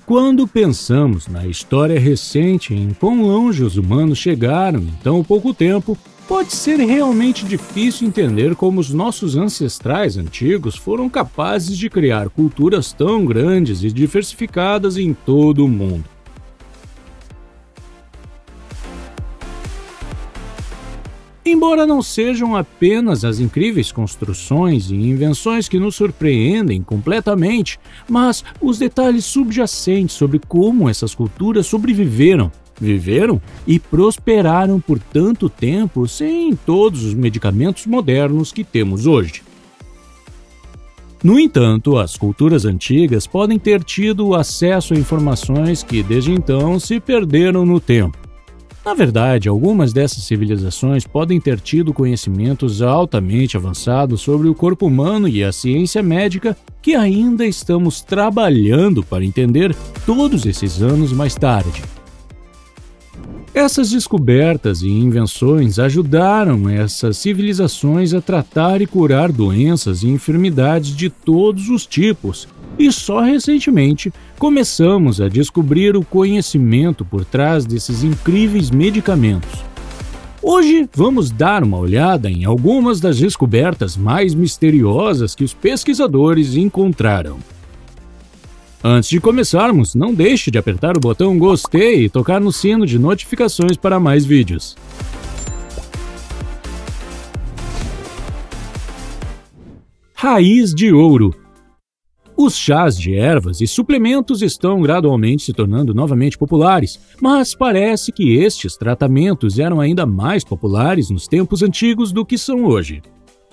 Quando pensamos na história recente em quão longe os humanos chegaram em tão pouco tempo, pode ser realmente difícil entender como os nossos ancestrais antigos foram capazes de criar culturas tão grandes e diversificadas em todo o mundo. Embora não sejam apenas as incríveis construções e invenções que nos surpreendem completamente, mas os detalhes subjacentes sobre como essas culturas sobreviveram, viveram e prosperaram por tanto tempo sem todos os medicamentos modernos que temos hoje. No entanto, as culturas antigas podem ter tido acesso a informações que desde então se perderam no tempo. Na verdade, algumas dessas civilizações podem ter tido conhecimentos altamente avançados sobre o corpo humano e a ciência médica que ainda estamos trabalhando para entender todos esses anos mais tarde. Essas descobertas e invenções ajudaram essas civilizações a tratar e curar doenças e enfermidades de todos os tipos, e só recentemente começamos a descobrir o conhecimento por trás desses incríveis medicamentos. Hoje vamos dar uma olhada em algumas das descobertas mais misteriosas que os pesquisadores encontraram. Antes de começarmos, não deixe de apertar o botão gostei e tocar no sino de notificações para mais vídeos. Raiz de ouro. Os chás de ervas e suplementos estão gradualmente se tornando novamente populares, mas parece que estes tratamentos eram ainda mais populares nos tempos antigos do que são hoje.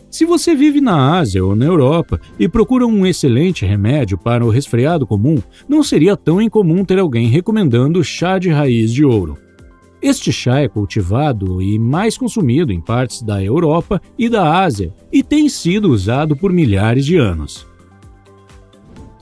Se você vive na Ásia ou na Europa e procura um excelente remédio para o resfriado comum, não seria tão incomum ter alguém recomendando chá de raiz de ouro. Este chá é cultivado e mais consumido em partes da Europa e da Ásia e tem sido usado por milhares de anos.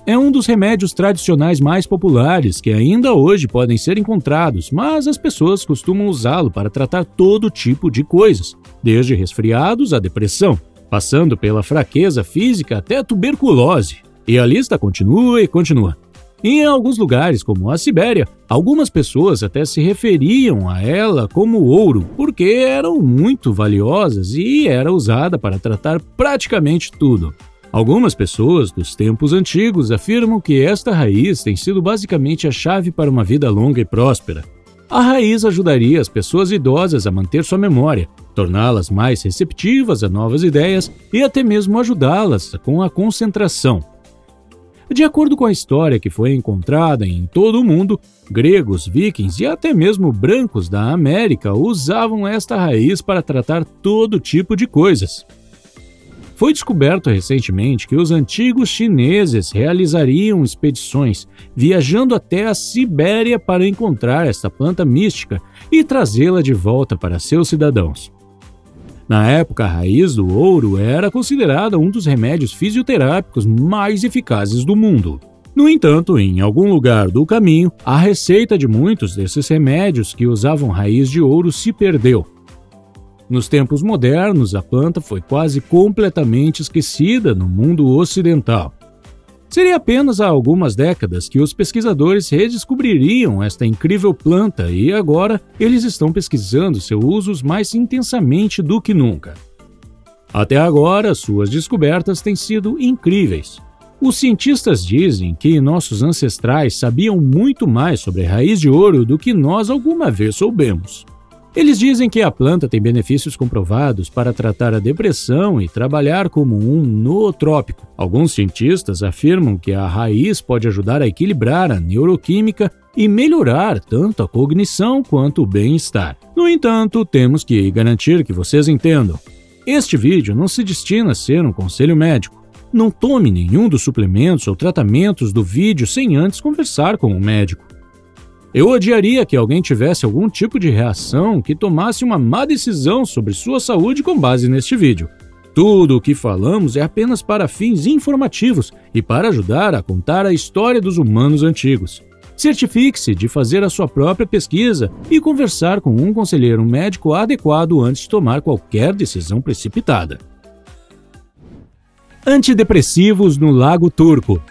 É um dos remédios tradicionais mais populares que ainda hoje podem ser encontrados, mas as pessoas costumam usá-lo para tratar todo tipo de coisas, desde resfriados à depressão, passando pela fraqueza física até a tuberculose. E a lista continua e continua. Em alguns lugares, como a Sibéria, algumas pessoas até se referiam a ela como ouro, porque eram muito valiosas e era usada para tratar praticamente tudo. Algumas pessoas dos tempos antigos afirmam que esta raiz tem sido basicamente a chave para uma vida longa e próspera. A raiz ajudaria as pessoas idosas a manter sua memória, torná-las mais receptivas a novas ideias e até mesmo ajudá-las com a concentração. De acordo com a história que foi encontrada em todo o mundo, gregos, vikings e até mesmo brancos da América usavam esta raiz para tratar todo tipo de coisas. Foi descoberto recentemente que os antigos chineses realizariam expedições, viajando até a Sibéria para encontrar esta planta mística e trazê-la de volta para seus cidadãos. Na época, a raiz do ouro era considerada um dos remédios fisioterápicos mais eficazes do mundo. No entanto, em algum lugar do caminho, a receita de muitos desses remédios que usavam raiz de ouro se perdeu. Nos tempos modernos, a planta foi quase completamente esquecida no mundo ocidental. Seria apenas há algumas décadas que os pesquisadores redescobririam esta incrível planta e agora eles estão pesquisando seus usos mais intensamente do que nunca. Até agora, suas descobertas têm sido incríveis. Os cientistas dizem que nossos ancestrais sabiam muito mais sobre a raiz de ouro do que nós alguma vez soubemos. Eles dizem que a planta tem benefícios comprovados para tratar a depressão e trabalhar como um nootrópico. Alguns cientistas afirmam que a raiz pode ajudar a equilibrar a neuroquímica e melhorar tanto a cognição quanto o bem-estar. No entanto, temos que garantir que vocês entendam. Este vídeo não se destina a ser um conselho médico. Não tome nenhum dos suplementos ou tratamentos do vídeo sem antes conversar com um médico. Eu odiaria que alguém tivesse algum tipo de reação que tomasse uma má decisão sobre sua saúde com base neste vídeo. Tudo o que falamos é apenas para fins informativos e para ajudar a contar a história dos humanos antigos. Certifique-se de fazer a sua própria pesquisa e conversar com um conselheiro médico adequado antes de tomar qualquer decisão precipitada. Antidepressivos no Lago Turco.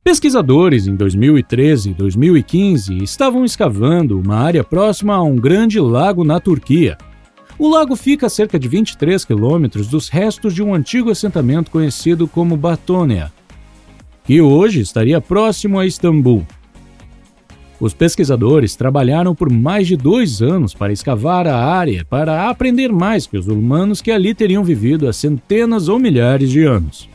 Pesquisadores em 2013 e 2015 estavam escavando uma área próxima a um grande lago na Turquia. O lago fica a cerca de 23 quilômetros dos restos de um antigo assentamento conhecido como Batônia, que hoje estaria próximo a Istambul. Os pesquisadores trabalharam por mais de 2 anos para escavar a área para aprender mais que os humanos que ali teriam vivido há centenas ou milhares de anos.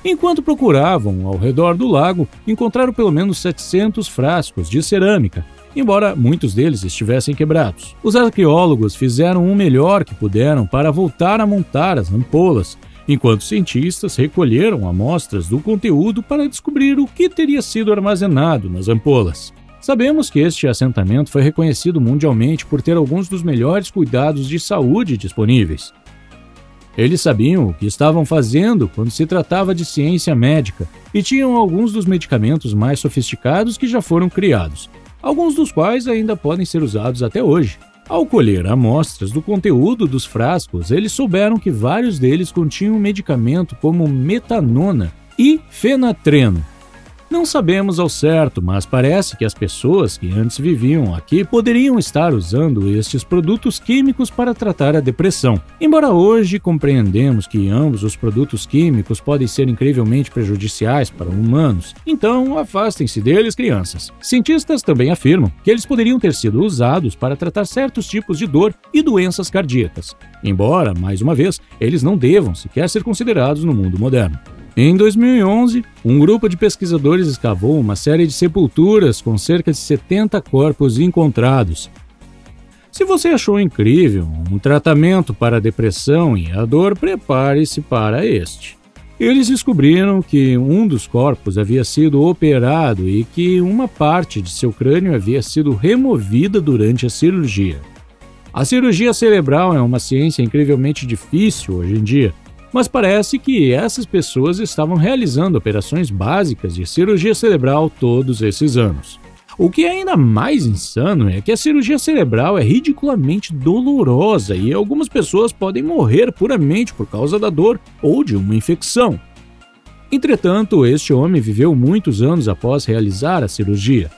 Enquanto procuravam ao redor do lago, encontraram pelo menos 700 frascos de cerâmica, embora muitos deles estivessem quebrados. Os arqueólogos fizeram o melhor que puderam para voltar a montar as ampolas, enquanto cientistas recolheram amostras do conteúdo para descobrir o que teria sido armazenado nas ampolas. Sabemos que este assentamento foi reconhecido mundialmente por ter alguns dos melhores cuidados de saúde disponíveis. Eles sabiam o que estavam fazendo quando se tratava de ciência médica e tinham alguns dos medicamentos mais sofisticados que já foram criados, alguns dos quais ainda podem ser usados até hoje. Ao colher amostras do conteúdo dos frascos, eles souberam que vários deles continham um medicamento como metanona e fenatreno. Não sabemos ao certo, mas parece que as pessoas que antes viviam aqui poderiam estar usando estes produtos químicos para tratar a depressão. Embora hoje compreendemos que ambos os produtos químicos podem ser incrivelmente prejudiciais para humanos, então afastem-se deles, crianças. Cientistas também afirmam que eles poderiam ter sido usados para tratar certos tipos de dor e doenças cardíacas, embora, mais uma vez, eles não devam sequer ser considerados no mundo moderno. Em 2011, um grupo de pesquisadores escavou uma série de sepulturas com cerca de 70 corpos encontrados. Se você achou incrível um tratamento para a depressão e a dor, prepare-se para este. Eles descobriram que um dos corpos havia sido operado e que uma parte de seu crânio havia sido removida durante a cirurgia. A cirurgia cerebral é uma ciência incrivelmente difícil hoje em dia, mas parece que essas pessoas estavam realizando operações básicas de cirurgia cerebral todos esses anos. O que é ainda mais insano é que a cirurgia cerebral é ridiculamente dolorosa e algumas pessoas podem morrer puramente por causa da dor ou de uma infecção. Entretanto, este homem viveu muitos anos após realizar a cirurgia.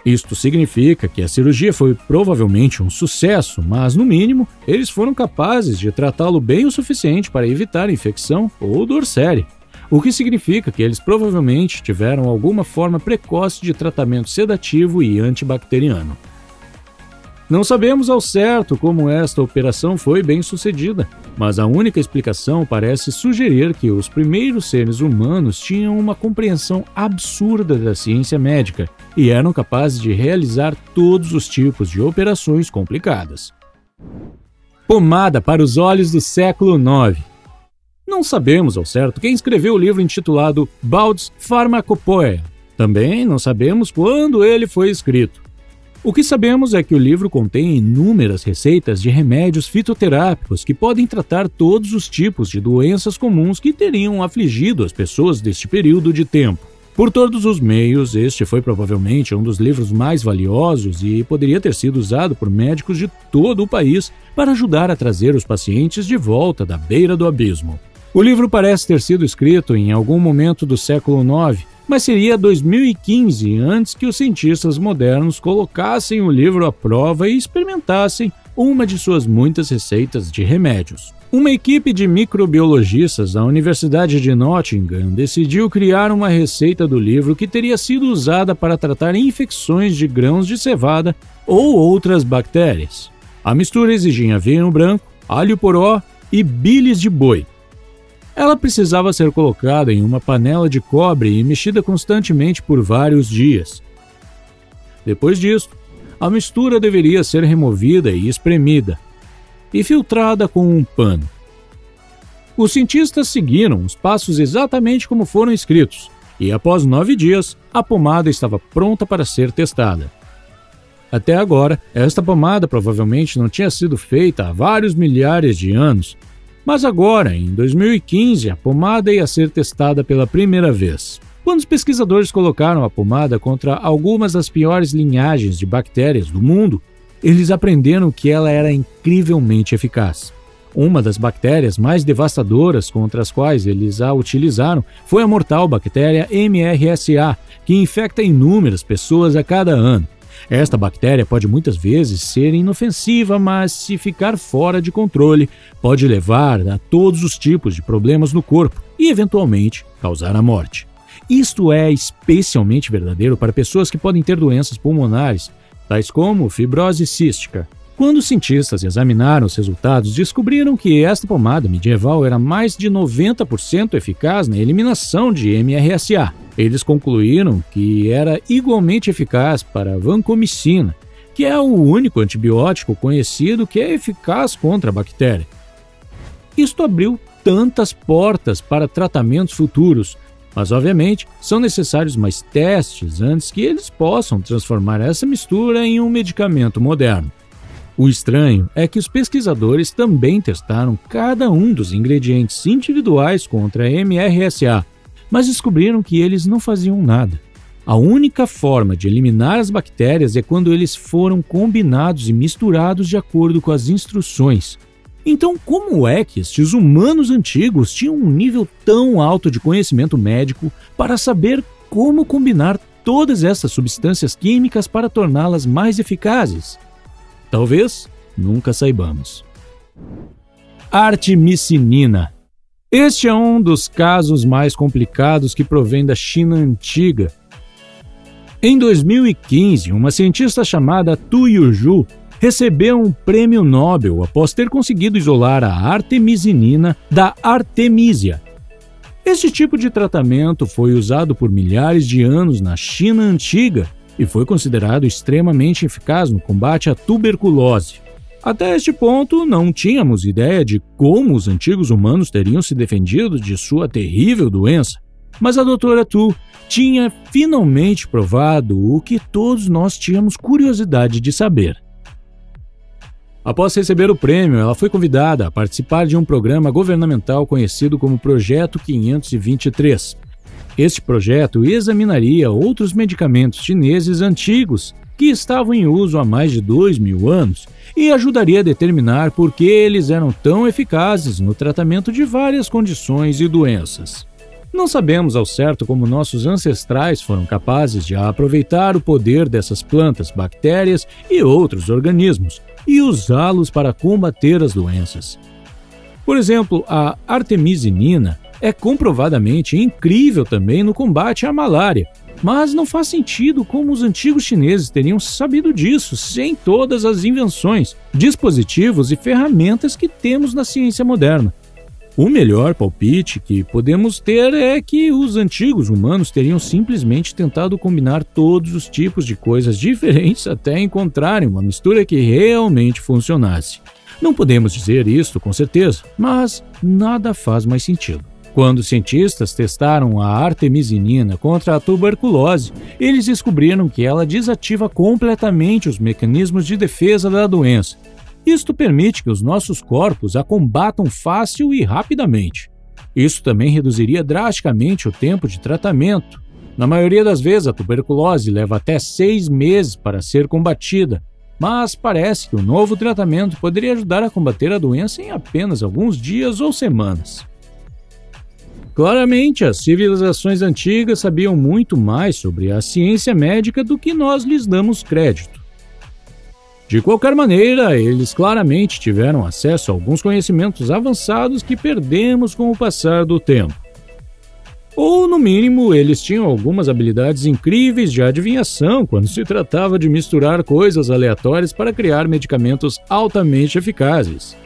Isto significa que a cirurgia foi provavelmente um sucesso, mas, no mínimo, eles foram capazes de tratá-lo bem o suficiente para evitar infecção ou dor séria, o que significa que eles provavelmente tiveram alguma forma precoce de tratamento sedativo e antibacteriano. Não sabemos ao certo como esta operação foi bem sucedida, mas a única explicação parece sugerir que os primeiros seres humanos tinham uma compreensão absurda da ciência médica e eram capazes de realizar todos os tipos de operações complicadas. Pomada para os olhos do século IX. Não sabemos ao certo quem escreveu o livro intitulado Baudes Pharmacopoeia. Também não sabemos quando ele foi escrito. O que sabemos é que o livro contém inúmeras receitas de remédios fitoterápicos que podem tratar todos os tipos de doenças comuns que teriam afligido as pessoas deste período de tempo. Por todos os meios, este foi provavelmente um dos livros mais valiosos e poderia ter sido usado por médicos de todo o país para ajudar a trazer os pacientes de volta da beira do abismo. O livro parece ter sido escrito em algum momento do século IX, mas seria 2015 antes que os cientistas modernos colocassem o livro à prova e experimentassem uma de suas muitas receitas de remédios. Uma equipe de microbiologistas da Universidade de Nottingham decidiu criar uma receita do livro que teria sido usada para tratar infecções de grãos de cevada ou outras bactérias. A mistura exigia vinho branco, alho poró e bilis de boi. Ela precisava ser colocada em uma panela de cobre e mexida constantemente por vários dias. Depois disso, a mistura deveria ser removida e espremida, e filtrada com um pano. Os cientistas seguiram os passos exatamente como foram escritos, e após 9 dias, a pomada estava pronta para ser testada. Até agora, esta pomada provavelmente não tinha sido feita há vários milhares de anos, mas agora, em 2015, a pomada ia ser testada pela primeira vez. Quando os pesquisadores colocaram a pomada contra algumas das piores linhagens de bactérias do mundo, eles aprenderam que ela era incrivelmente eficaz. Uma das bactérias mais devastadoras contra as quais eles a utilizaram foi a mortal bactéria MRSA, que infecta inúmeras pessoas a cada ano. Esta bactéria pode muitas vezes ser inofensiva, mas se ficar fora de controle, pode levar a todos os tipos de problemas no corpo e, eventualmente, causar a morte. Isto é especialmente verdadeiro para pessoas que podem ter doenças pulmonares, tais como fibrose cística. Quando os cientistas examinaram os resultados, descobriram que esta pomada medieval era mais de 90% eficaz na eliminação de MRSA. Eles concluíram que era igualmente eficaz para a vancomicina, que é o único antibiótico conhecido que é eficaz contra a bactéria. Isto abriu tantas portas para tratamentos futuros, mas obviamente são necessários mais testes antes que eles possam transformar essa mistura em um medicamento moderno. O estranho é que os pesquisadores também testaram cada um dos ingredientes individuais contra a MRSA, mas descobriram que eles não faziam nada. A única forma de eliminar as bactérias é quando eles foram combinados e misturados de acordo com as instruções. Então, como é que estes humanos antigos tinham um nível tão alto de conhecimento médico para saber como combinar todas essas substâncias químicas para torná-las mais eficazes? Talvez nunca saibamos. Artemisinina. Este é um dos casos mais complicados que provém da China antiga. Em 2015, uma cientista chamada Tu Yuzhu recebeu um prêmio Nobel após ter conseguido isolar a artemisinina da artemisia. Este tipo de tratamento foi usado por milhares de anos na China antiga e foi considerado extremamente eficaz no combate à tuberculose. Até este ponto, não tínhamos ideia de como os antigos humanos teriam se defendido de sua terrível doença. Mas a doutora Tu tinha finalmente provado o que todos nós tínhamos curiosidade de saber. Após receber o prêmio, ela foi convidada a participar de um programa governamental conhecido como Projeto 523. Este projeto examinaria outros medicamentos chineses antigos que estavam em uso há mais de 2.000 anos e ajudaria a determinar por que eles eram tão eficazes no tratamento de várias condições e doenças. Não sabemos ao certo como nossos ancestrais foram capazes de aproveitar o poder dessas plantas, bactérias e outros organismos e usá-los para combater as doenças. Por exemplo, a artemisinina é comprovadamente incrível também no combate à malária, mas não faz sentido como os antigos chineses teriam sabido disso sem todas as invenções, dispositivos e ferramentas que temos na ciência moderna. O melhor palpite que podemos ter é que os antigos humanos teriam simplesmente tentado combinar todos os tipos de coisas diferentes até encontrarem uma mistura que realmente funcionasse. Não podemos dizer isso com certeza, mas nada faz mais sentido. Quando os cientistas testaram a artemisinina contra a tuberculose, eles descobriram que ela desativa completamente os mecanismos de defesa da doença. Isto permite que os nossos corpos a combatam fácil e rapidamente. Isso também reduziria drasticamente o tempo de tratamento. Na maioria das vezes, a tuberculose leva até 6 meses para ser combatida, mas parece que o novo tratamento poderia ajudar a combater a doença em apenas alguns dias ou semanas. Claramente, as civilizações antigas sabiam muito mais sobre a ciência médica do que nós lhes damos crédito. De qualquer maneira, eles claramente tiveram acesso a alguns conhecimentos avançados que perdemos com o passar do tempo. Ou, no mínimo, eles tinham algumas habilidades incríveis de adivinhação quando se tratava de misturar coisas aleatórias para criar medicamentos altamente eficazes.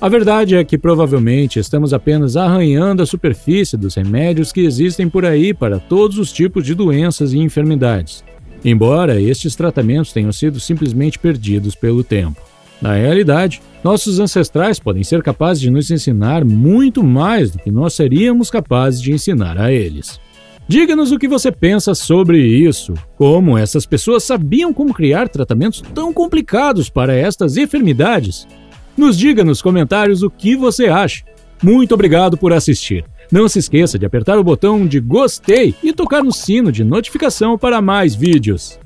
A verdade é que provavelmente estamos apenas arranhando a superfície dos remédios que existem por aí para todos os tipos de doenças e enfermidades, embora estes tratamentos tenham sido simplesmente perdidos pelo tempo. Na realidade, nossos ancestrais podem ser capazes de nos ensinar muito mais do que nós seríamos capazes de ensinar a eles. Diga-nos o que você pensa sobre isso. Como essas pessoas sabiam como criar tratamentos tão complicados para estas enfermidades? Nos diga nos comentários o que você acha. Muito obrigado por assistir. Não se esqueça de apertar o botão de gostei e tocar no sino de notificação para mais vídeos.